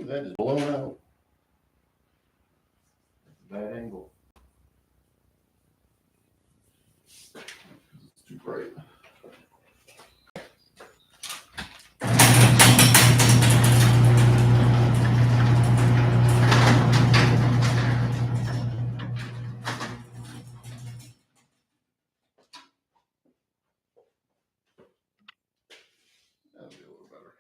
Ooh, that is blown out. Bad angle. It's too bright. That'll be a little better.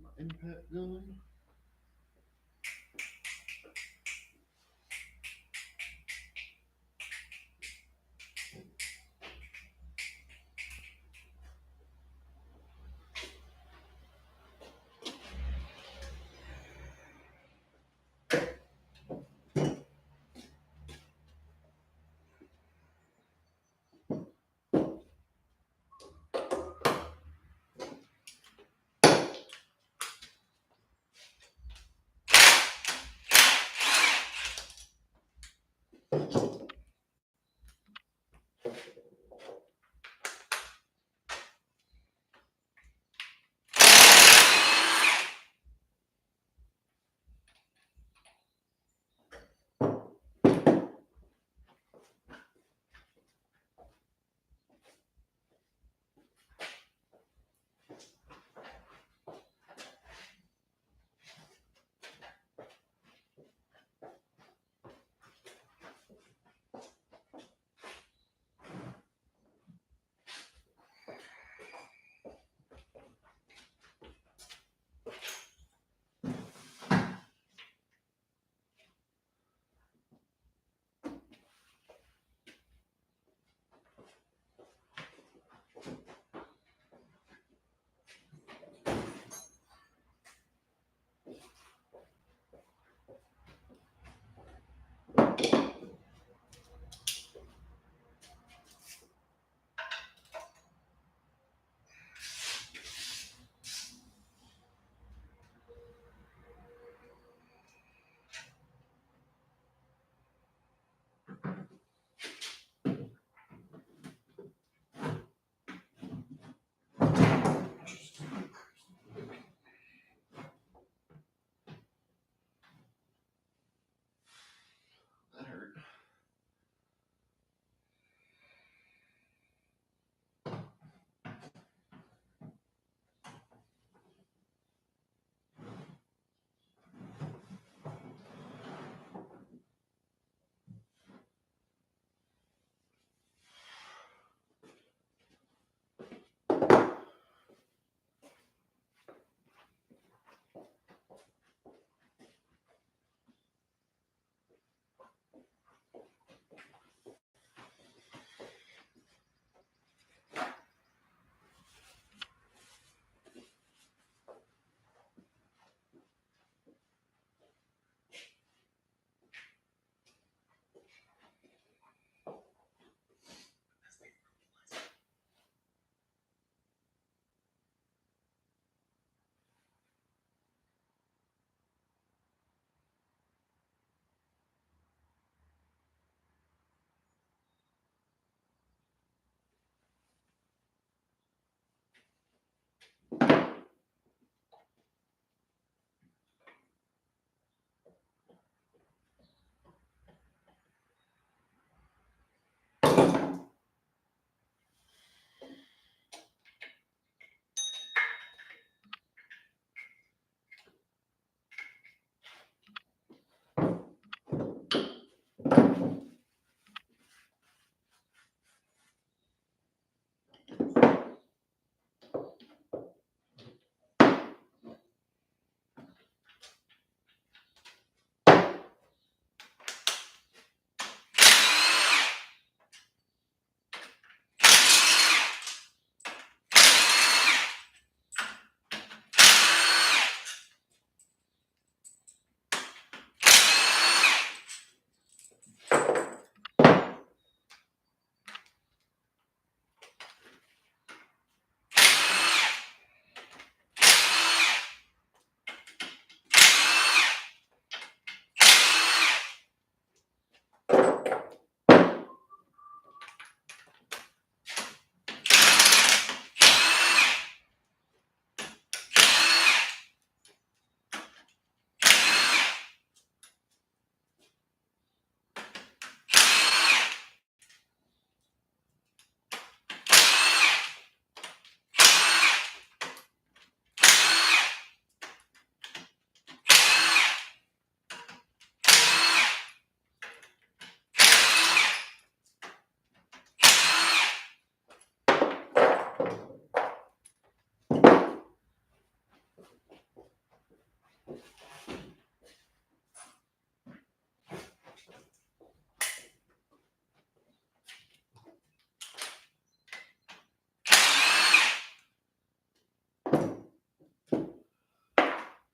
My impact gun.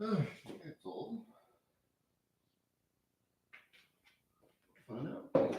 It's old. Find out.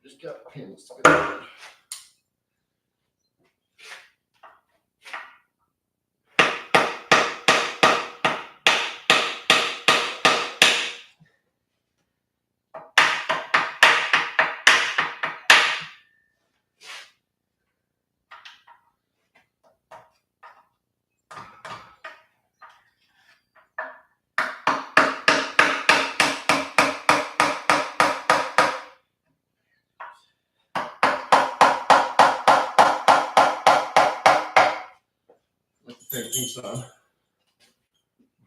Just got pins to go on. Like the painting son.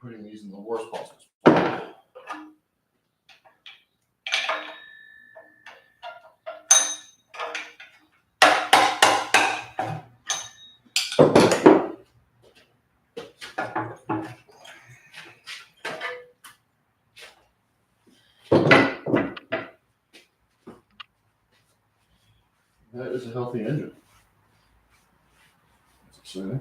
Putting these in the worst possible spot. That is a healthy engine. That's exciting.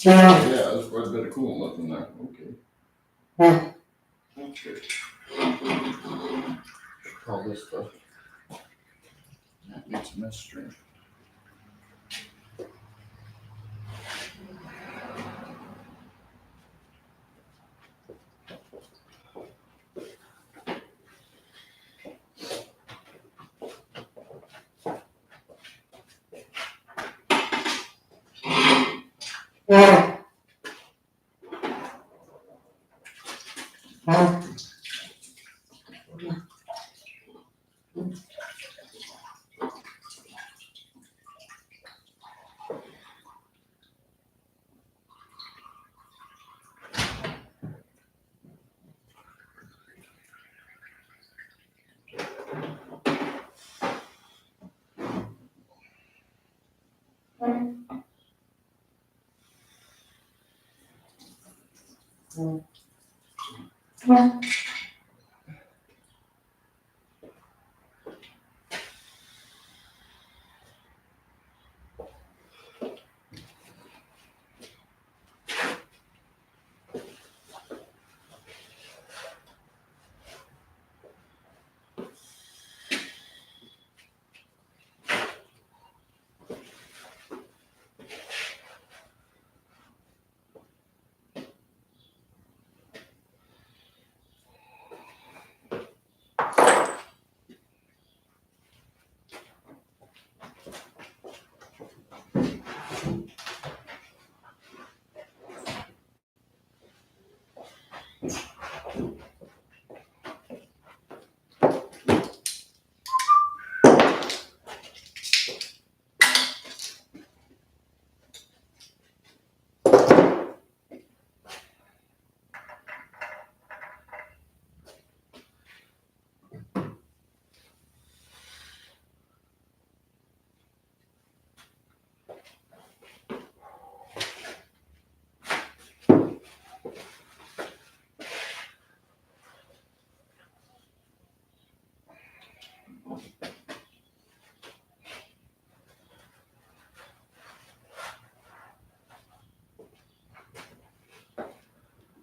Yeah, there's quite a bit of coolant left in there. Okay. Okay. Call this the It's a mess stream.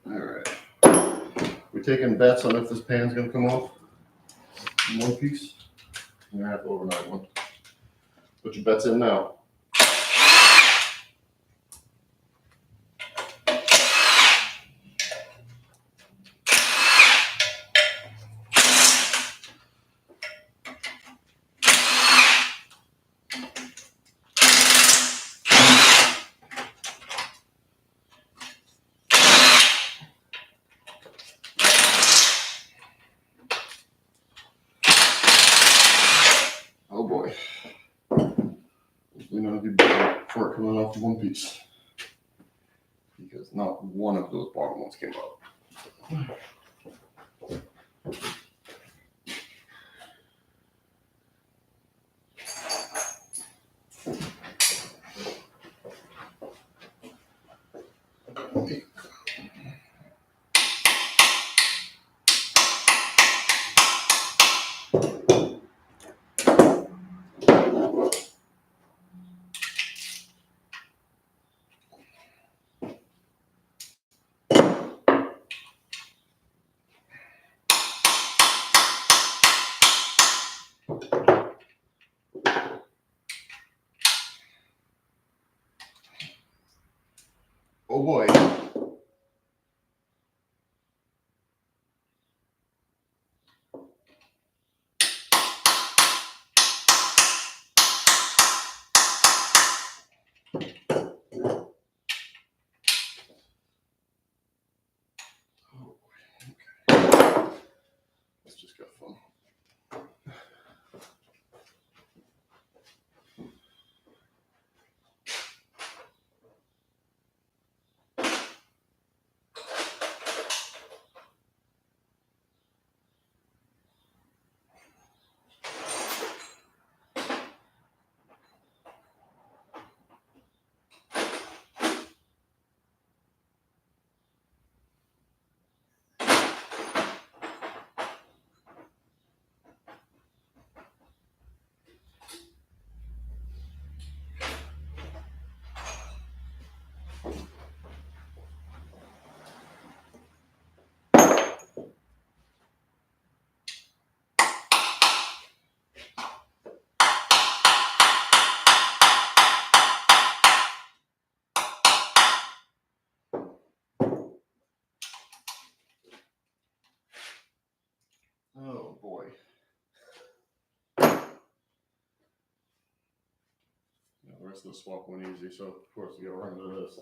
All right. We taking bets on if this pan's gonna come off in one piece? You're gonna have to overnight one. Put your bets in now. Oh boy. Hopefully none of you bet for it coming off in one piece. Because not one of those bottom ones came up. Oh boy. This just got fun. rest of the swap went easy, so of course you gotta run into this.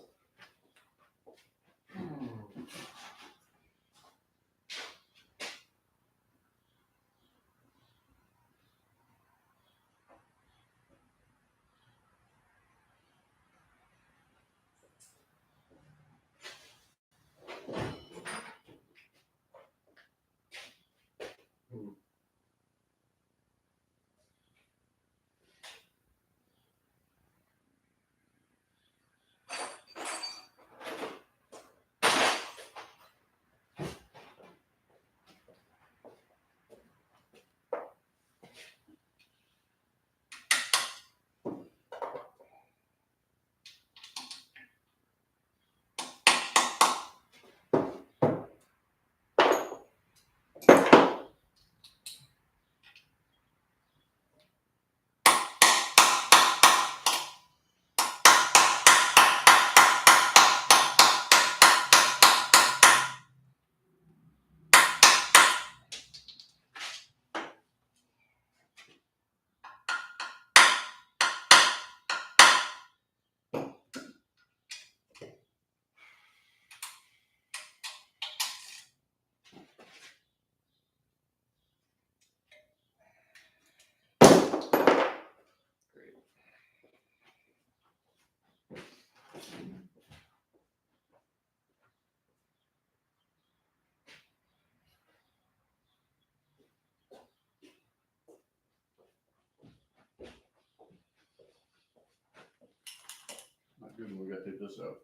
Not good when we gotta take this out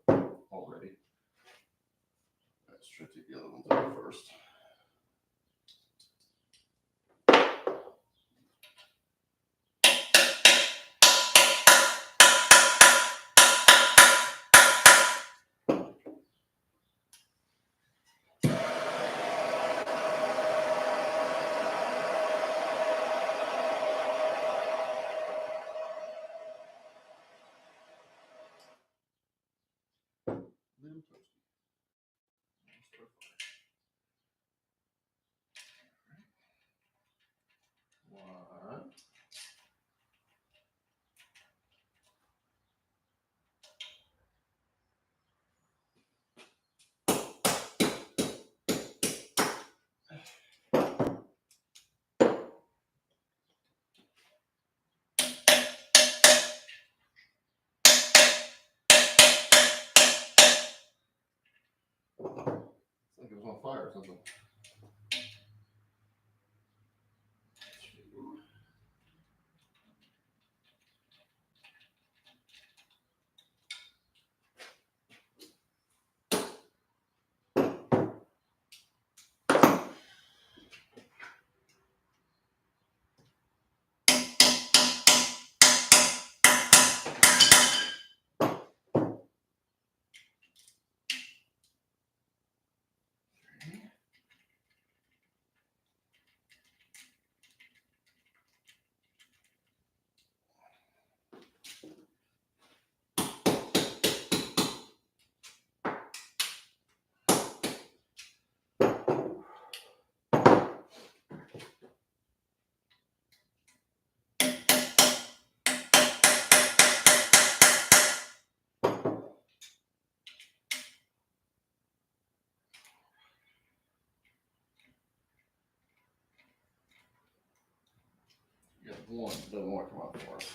already. Let's try to take the other ones out first. Little toasty. One. It's like it was on fire or something. Two. You got one, doesn't want to come out for us.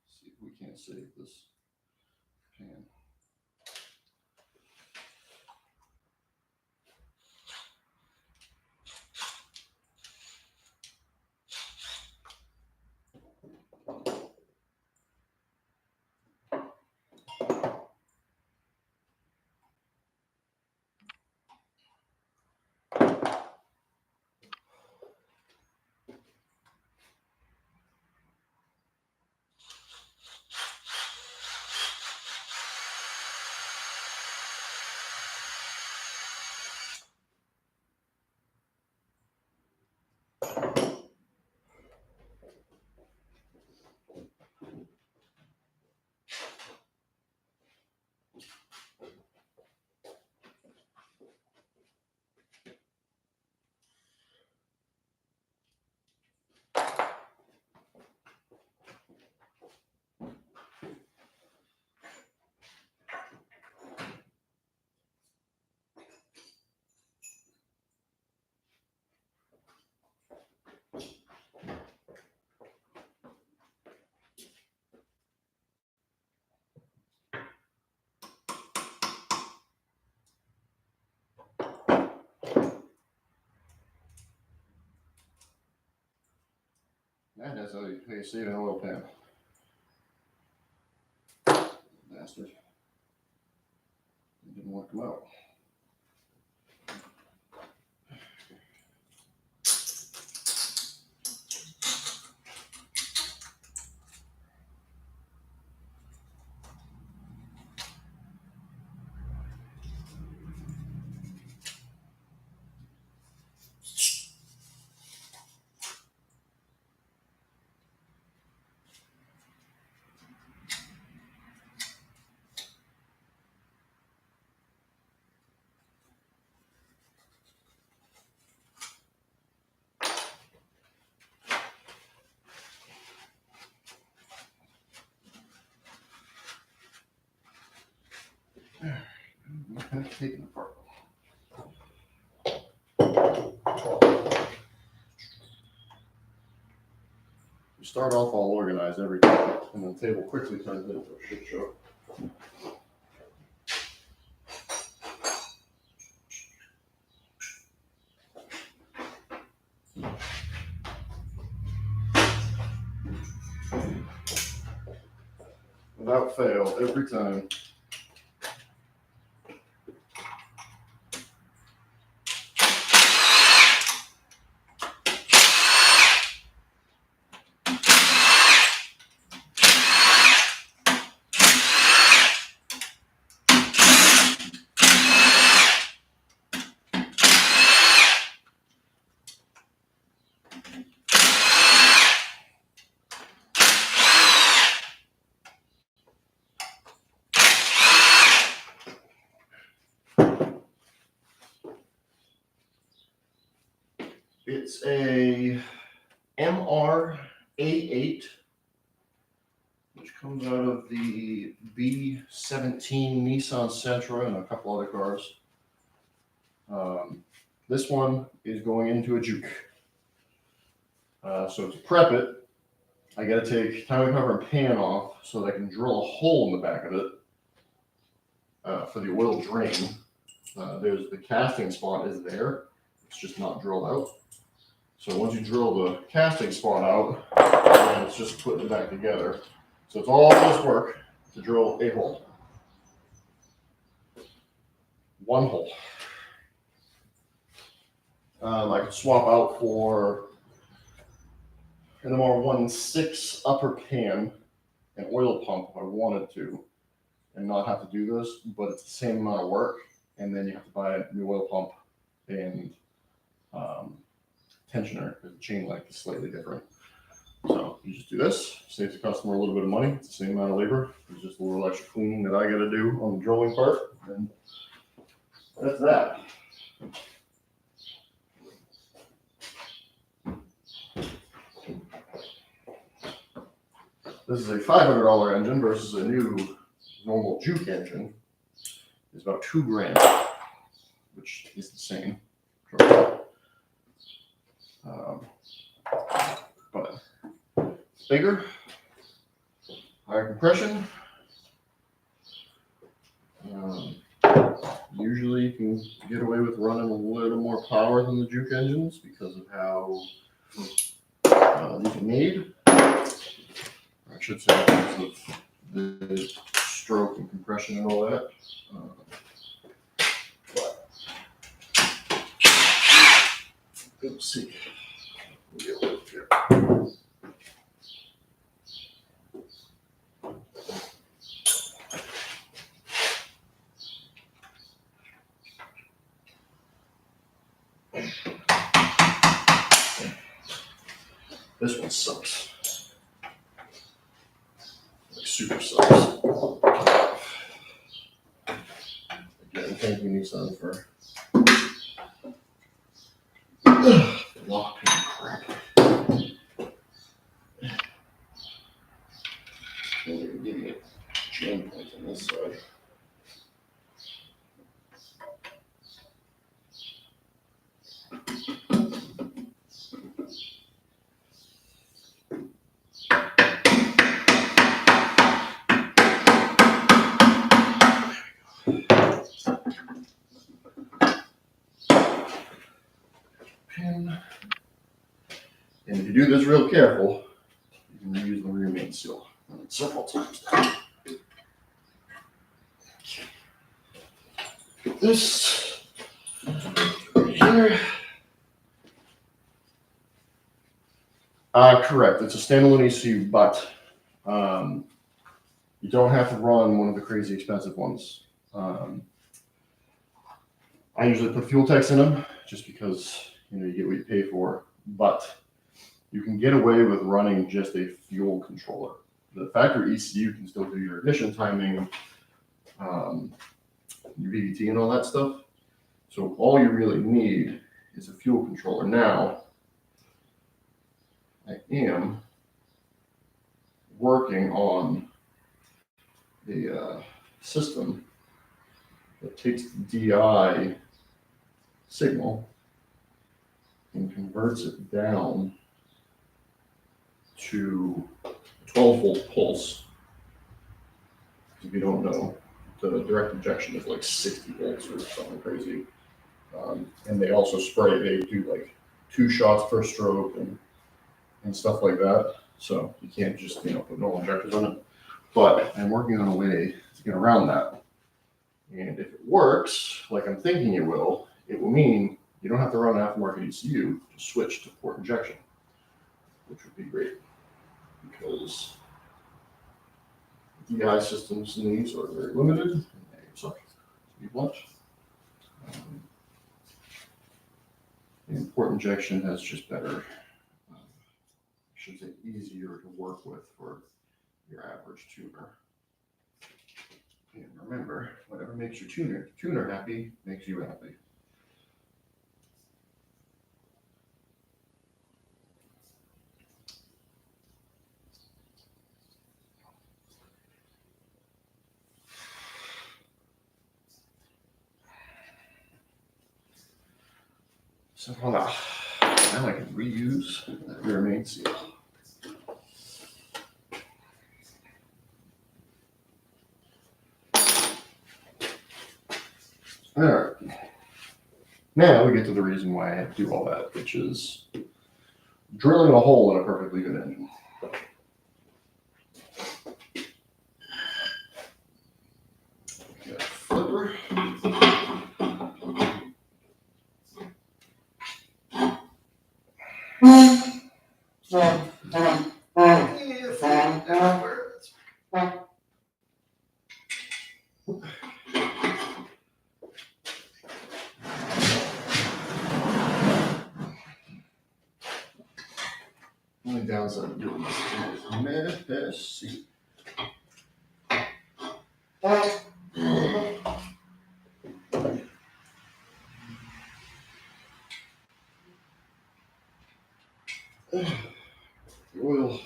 See if we can't save this pan. And that's how you save an oil pan. Bastard. It didn't want to come out. Taken apart. You start off all organized every time, and the table quickly turns into a shit show. Without fail, every time. It's a MR A8, which comes out of the B17 Nissan Sentra and a couple other cars. This one is going into a juke. So to prep it, I got to take timing cover and pan off so that I can drill a hole in the back of it for the oil drain. There's the casting spot is there. It's just not drilled out. So once you drill the casting spot out, then it's just putting it back together. So it's all this work to drill a hole. One hole. I could swap out for an MR16 upper pan and oil pump if I wanted to, and not have to do this, but it's the same amount of work, and then you have to buy a new oil pump and tensioner because the chain length is slightly different. So you just do this, saves the customer a little bit of money. It's the same amount of labor. It's just a little extra cleaning that I got to do on the drilling part, and that's that. This is a $500 engine versus a new normal juke engine. It's about $2,000, which is the same. But bigger, higher compression. Usually you can get away with running a little more power than the juke engines because of how these are made. I should say because of the stroke and compression and all that. Let's see. We'll get a lift here. This one sucks. Like super sucks. Again, thank you Nissan for lock and crap. I'm going to give you a jam point on this side. Pin. And if you do this real careful, you can reuse the rear main seal several times now. Put this right here. Correct. It's a standalone ECU, but you don't have to run one of the crazy expensive ones. I usually put fuel techs in them just because you get what you pay for, but you can get away with running just a fuel controller. The factory ECU can still do your ignition timing, your VVT and all that stuff. So all you really need is a fuel controller. Now, I am working on a system that takes the DI signal and converts it down to 12 volt pulse. If you don't know, the direct injection is like 60 volts or something crazy. And they also spray, they do like 2 shots per stroke and stuff like that. So you can't just, put normal injectors on it. But I'm working on a way to get around that. And if it works, like I'm thinking it will mean you don't have to run an aftermarket ECU to switch to port injection, which would be great because DI systems in these are very limited and they suck, to be blunt. And port injection has just better, I should say easier to work with for your average tuner. And remember, whatever makes your tuner happy makes you happy. So voila. Now I can reuse that rear main seal. All right. Now we get to the reason why I had to do all that, which is drilling a hole in a perfectly good engine. Got a flipper. Only downside of doing this is messy. The oil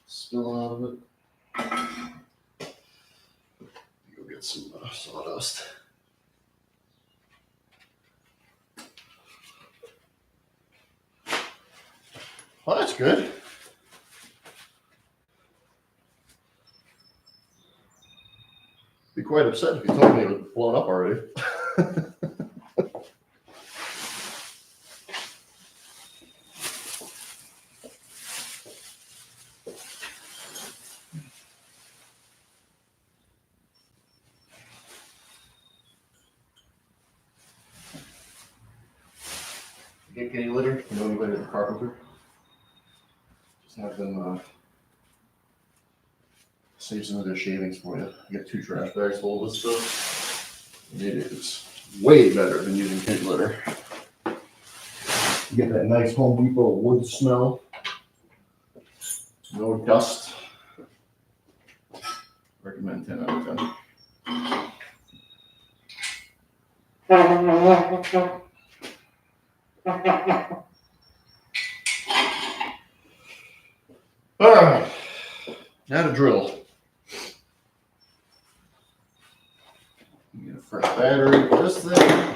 spilling out of it. Go get some sawdust. Well, that's good. Be quite upset if you told me it was blown up already. Get kitty litter? You know anybody that's a carpenter? Just have them save some of their shavings for you. You get 2 trash bags full of this stuff. And it is way better than using kitty litter. You get that nice Home Depot wood smell. No dust. Recommend 10 out of 10. All right, now to drill. Get a fresh battery for this thing.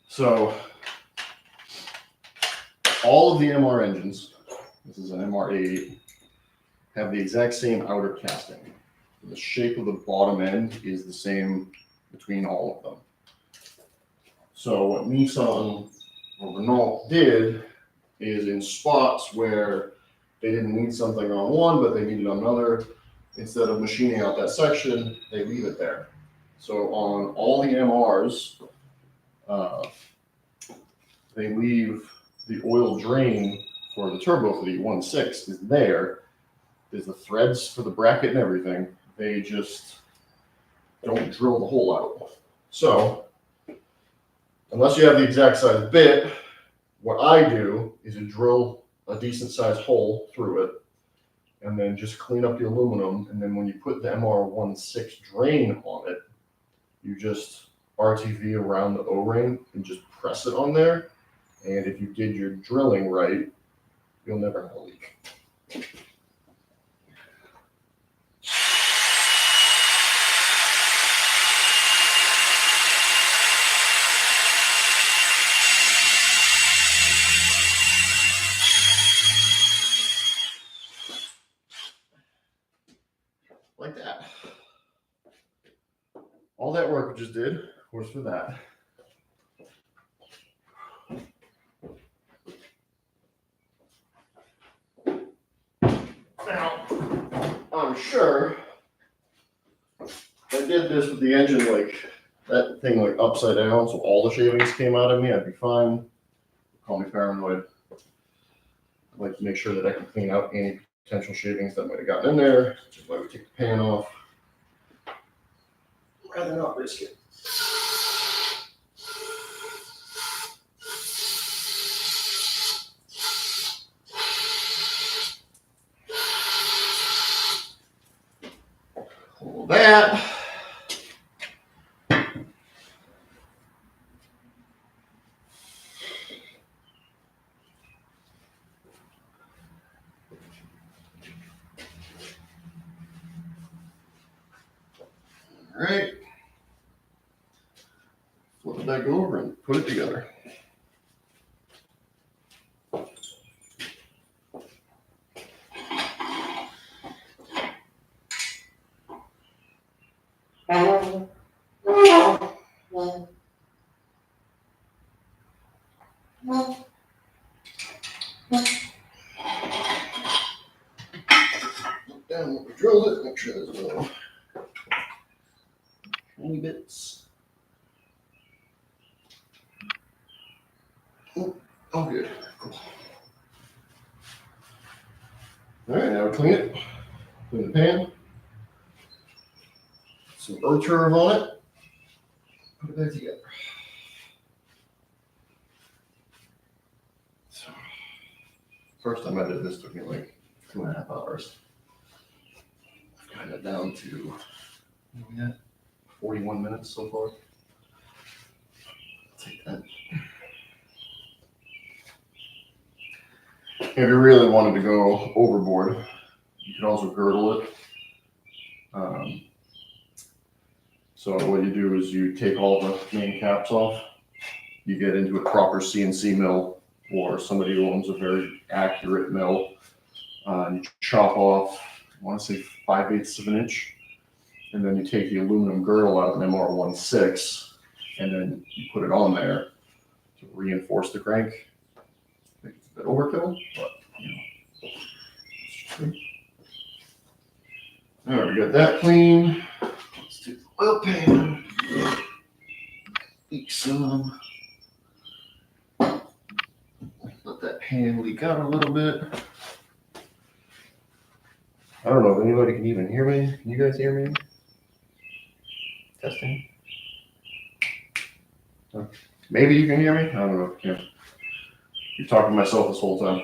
So all of the MR engines, this is an MR88, have the exact same outer casting. The shape of the bottom end is the same between all of them. So what Nissan or Renault did is in spots where they didn't need something on one, but they needed on another, instead of machining out that section, they leave it there. So on all the MRs, they leave the oil drain for the turbo for the 1.6 is there. There's the threads for the bracket and everything. They just don't drill the hole out. So unless you have the exact size bit, what I do is you drill a decent sized hole through it and then just clean up the aluminum. And then when you put the MR16 drain on it, you just RTV around the O-ring and just press it on there. And if you did your drilling right, you'll never have a leak. Like that. All that work we just did was for that. Now, I'm sure if I did this with the engine like that thing like upside down, so all the shavings came out of me, I'd be fine. Call me paranoid. I'd like to make sure that I can clean out any potential shavings that might have gotten in there, which is why we take the pan off. Rather not risk it. Pull that. right. Flip it back over and put it together. Look down when we drilled it, make sure there's no tiny bits. Oh, good. Cool. All right, now we clean it. Clean the pan. Some earth turf on it. Put it back together. So, first time I did this took me like 2.5 hours. I've gotten it down to, what are we at? 41 minutes so far. I'll take that. If you really wanted to go overboard, you could also girdle it. So what you do is you take all the main caps off, you get into a proper CNC mill or somebody who owns a very accurate mill, and you chop off, I want to say 5/8 of an inch, and then you take the aluminum girdle out of an MR16, and then you put it on there to reinforce the crank. I think it's a bit overkill, but you know. It's true. All right, we got that clean. Let's do the oil pan. Leak some. Let that pan leak out a little bit. I don't know if anybody can even hear me. Can you guys hear me? Testing. Maybe you can hear me. I don't know. Yeah. You're talking to myself this whole time.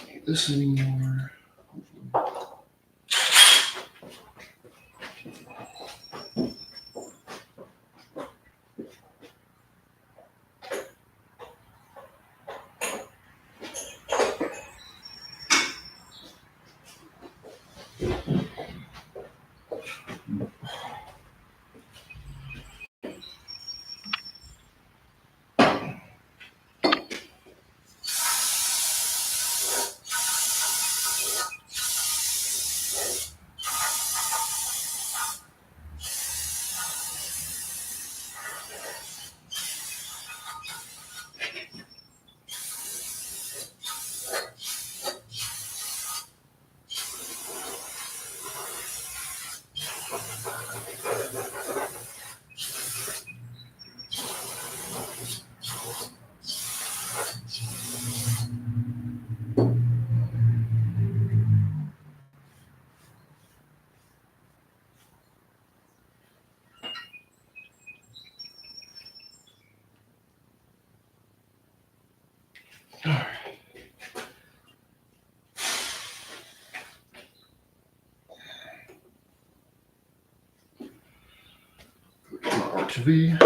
Need this anymore. RTV.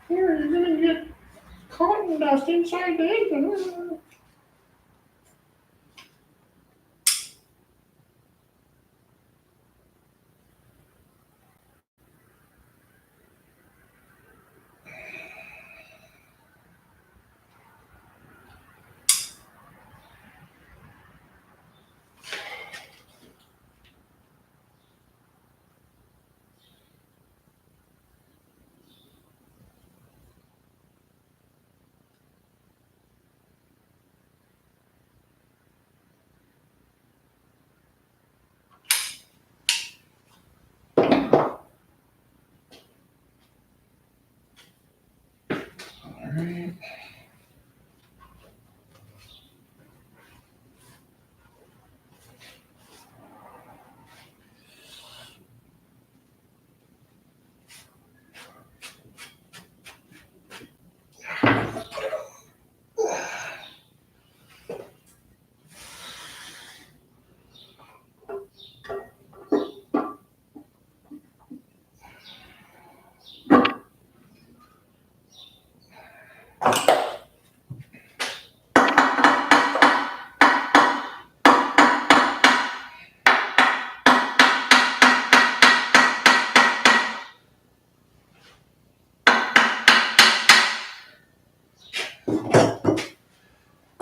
Here, you're gonna get cotton dust inside the engine. All right.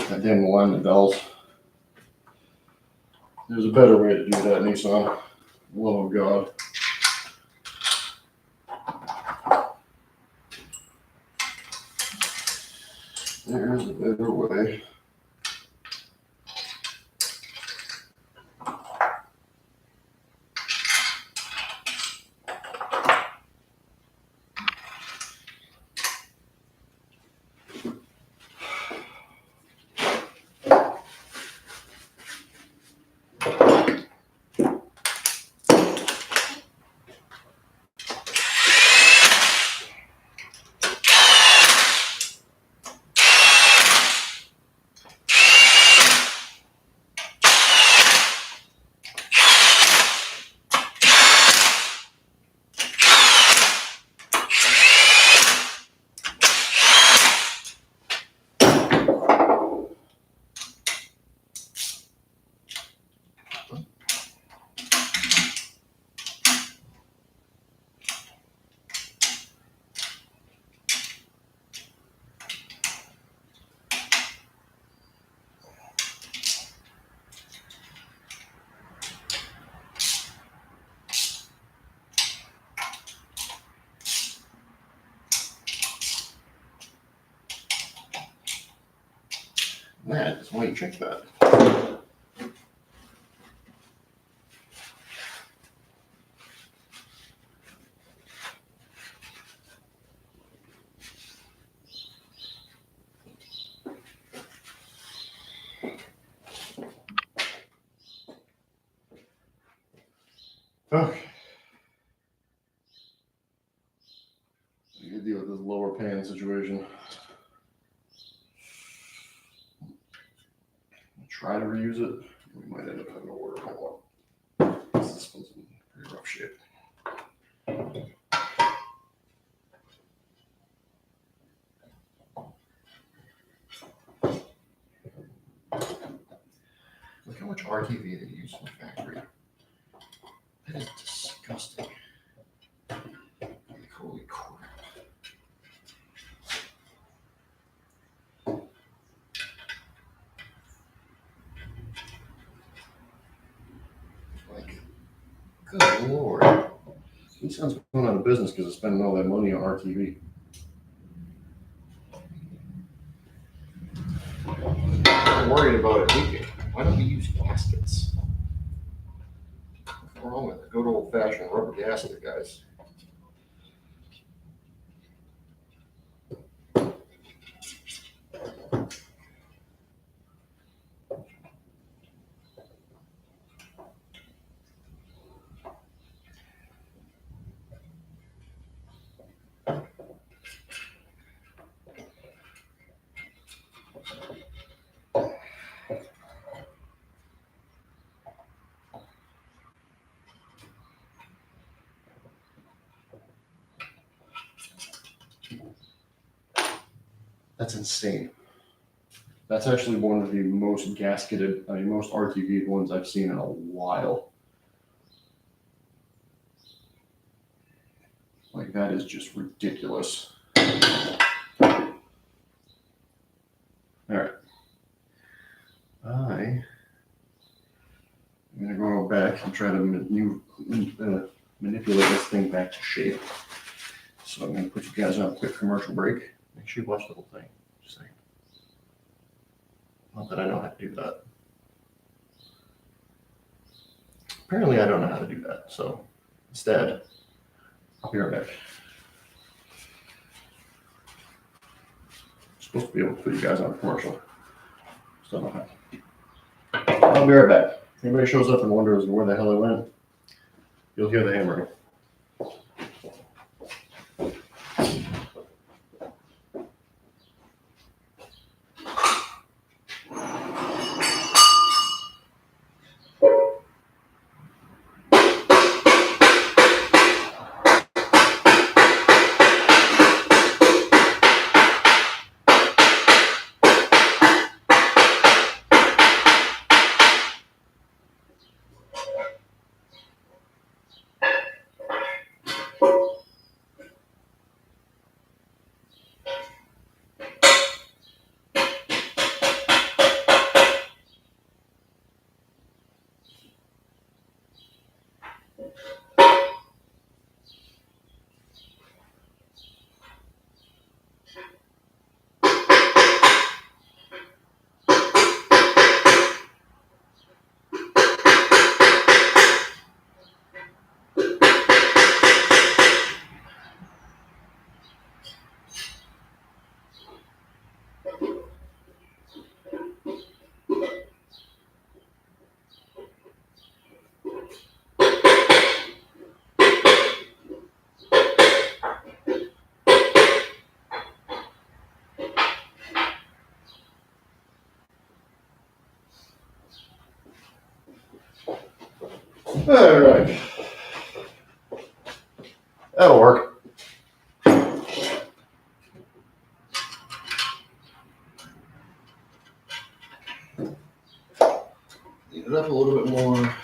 I didn't align the bells. There's a better way to do that, Nissan. Love of God. There's a better way. That is why you check that. Okay. You can deal with this lower pan situation. Try to reuse it. We might end up having to order one. This one's in pretty rough shape. Look how much RTV they use in the factory. That is disgusting. Like, holy crap. Like, good lord. Nissan's going out of business because of spending all that money on RTV. I'm worried about it leaking. Why don't we use gaskets? What's wrong with it? Good old fashioned rubber gasket, guys. That's insane. That's actually one of the most gasketed, most RTV'd ones I've seen in a while. Like, that is just ridiculous. All right. I'm going to go back and try to manipulate this thing back to shape. So I'm going to put you guys on a quick commercial break. Make sure you watch the whole thing. Just saying. Not that I know how to do that. Apparently I don't know how to do that. So instead, I'll be right back. I'm supposed to be able to put you guys on a commercial. Still don't have. I'll be right back. If anybody shows up and wonders where the hell I went, you'll hear the hammering. All right. That'll work. Leave it up a little bit more.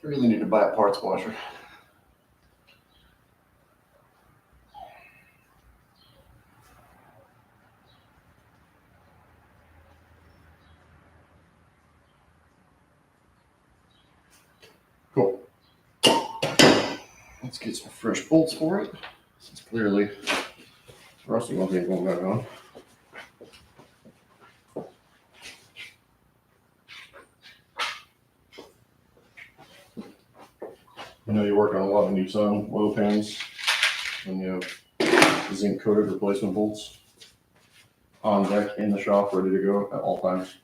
I really need to buy a parts washer. Cool. Let's get some fresh bolts for it. Since clearly rusty ones ain't going back on. I know you work on a lot of Nissan oil pans and you have zinc coated replacement bolts on deck in the shop ready to go at all times.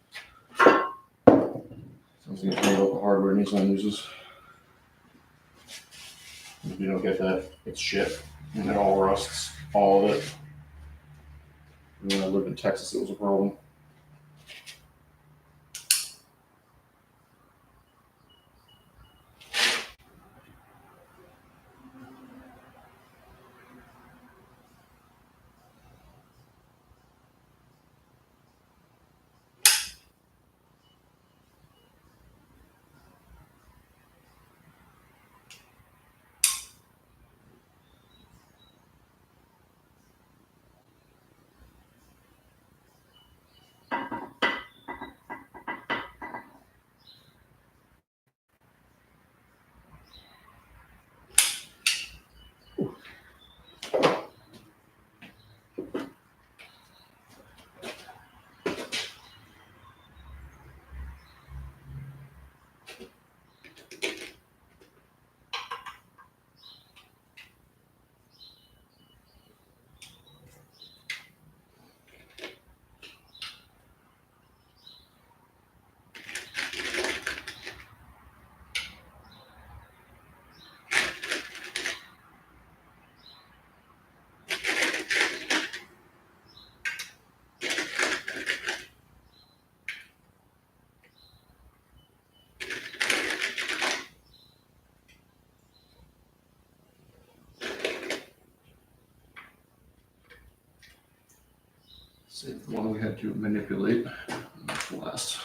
Something to think about the hardware Nissan uses. If you don't get that, it's shit. And it all rusts, all of it. And when I lived in Texas, it was a problem. Save the one we had to manipulate. That's the last.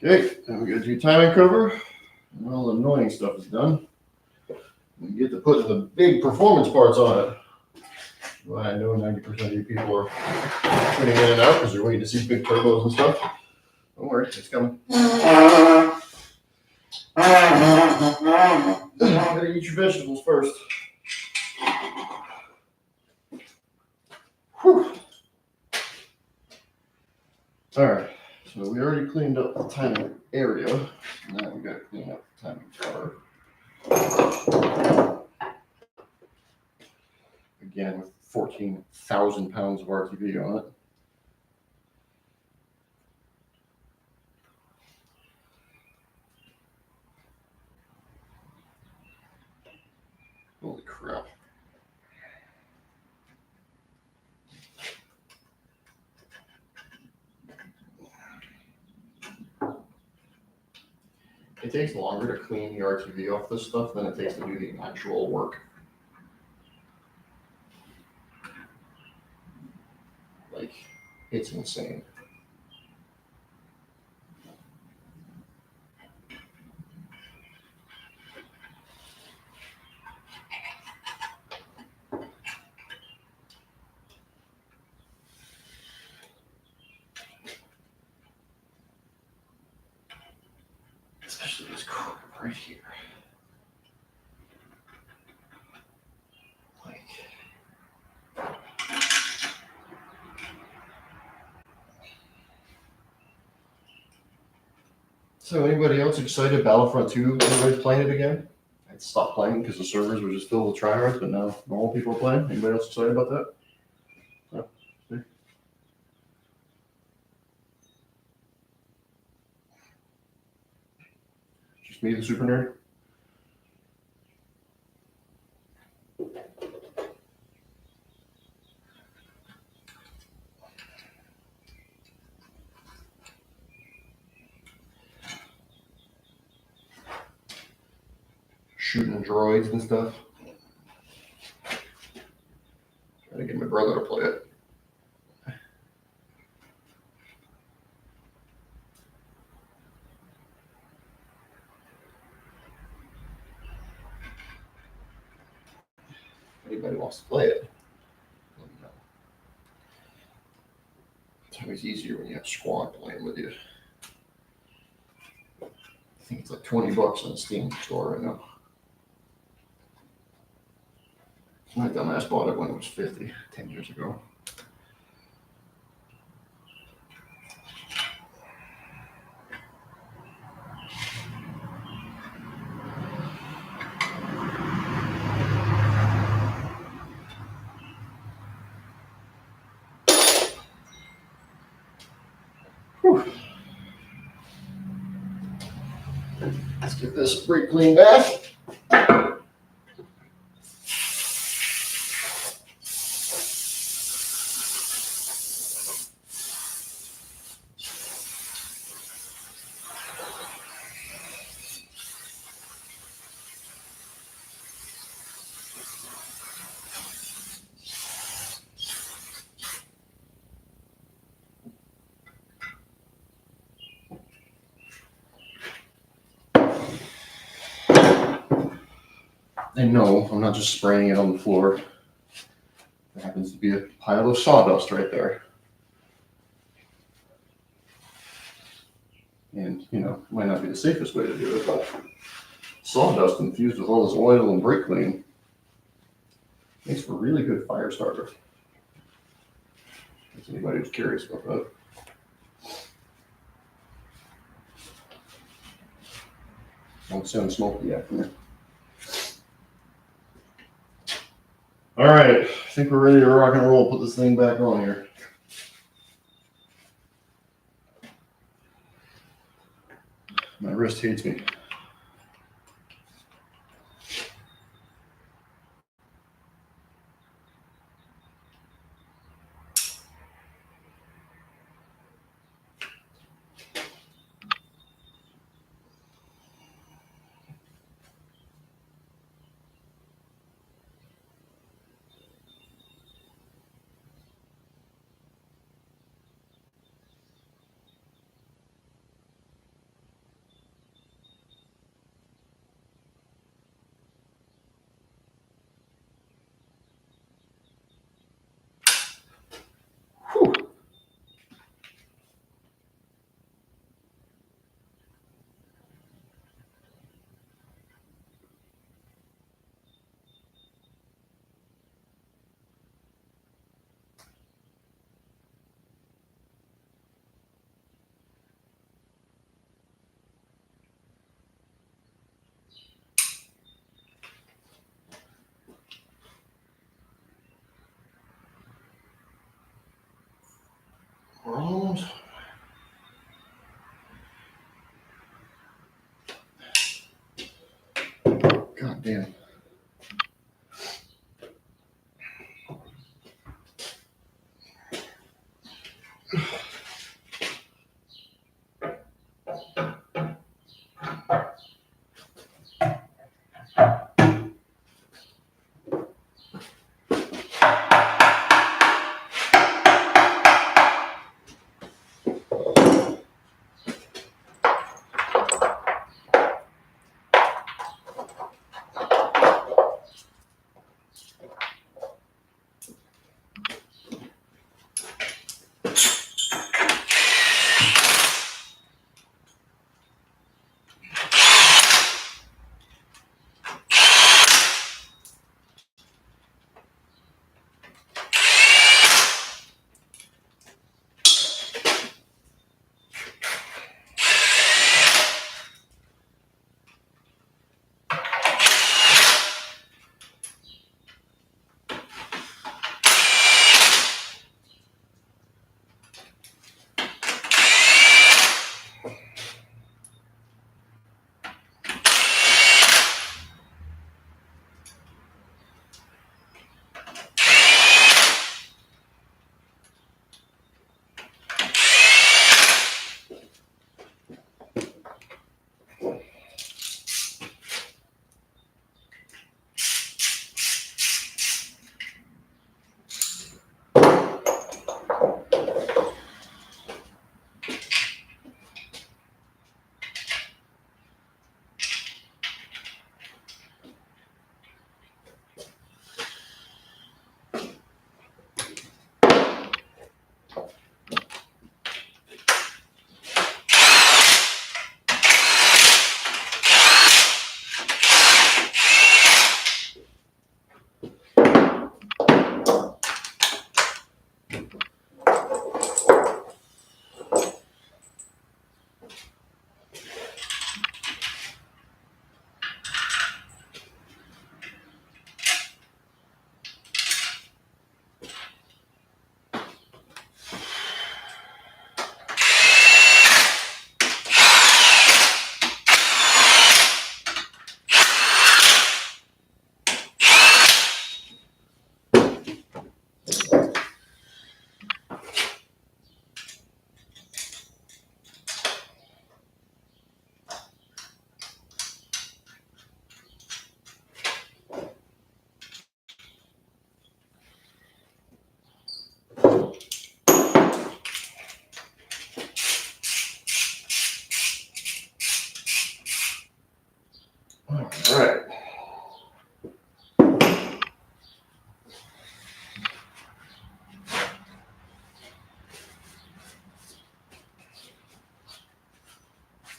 Okay, now we gotta do timing cover. And all the annoying stuff is done. We get to put the big performance parts on it. Well, I know 90% of you people are tuning in and out because you're waiting to see big turbos and stuff. Don't worry, it's coming. Gotta eat your vegetables first. Whew. All right, so we already cleaned up the timing area. Now we gotta clean up the timing cover. Again, with 14,000 pounds of RTV on it. Holy crap. It takes longer to clean the RTV off this stuff than it takes to do the actual work. Like, it's insane. Especially this crap right here. Like, so anybody else excited Battlefront 2? Everybody's playing it again? I stopped playing because the servers were just filled with tryhards, but now normal people are playing. Anybody else excited about that? No? Just me, the super nerd? Shooting droids and stuff. Trying to get my brother to play it. If anybody wants to play it, let me know. It's always easier when you have Squad playing with you. I think it's like $20 on the Steam store right now. My dumbass bought it when it was 50, 10 years ago. Whew. Let's get this brake clean back. And no, I'm not just spraying it on the floor. There happens to be a pile of sawdust right there. And, you know, it might not be the safest way to do it, but sawdust infused with all this oil and brake clean makes for a really good fire starter. If anybody who's curious about that. Don't sound smoky after me. All right, I think we're ready to rock and roll. Put this thing back on here. My wrist hates me. Whew. Almost. God damn.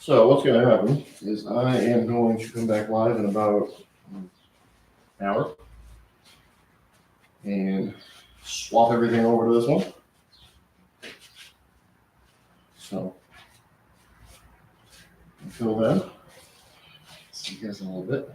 So what's going to happen is I am going to come back live in about an hour and swap everything over to this one. So until then, see you guys in a little bit.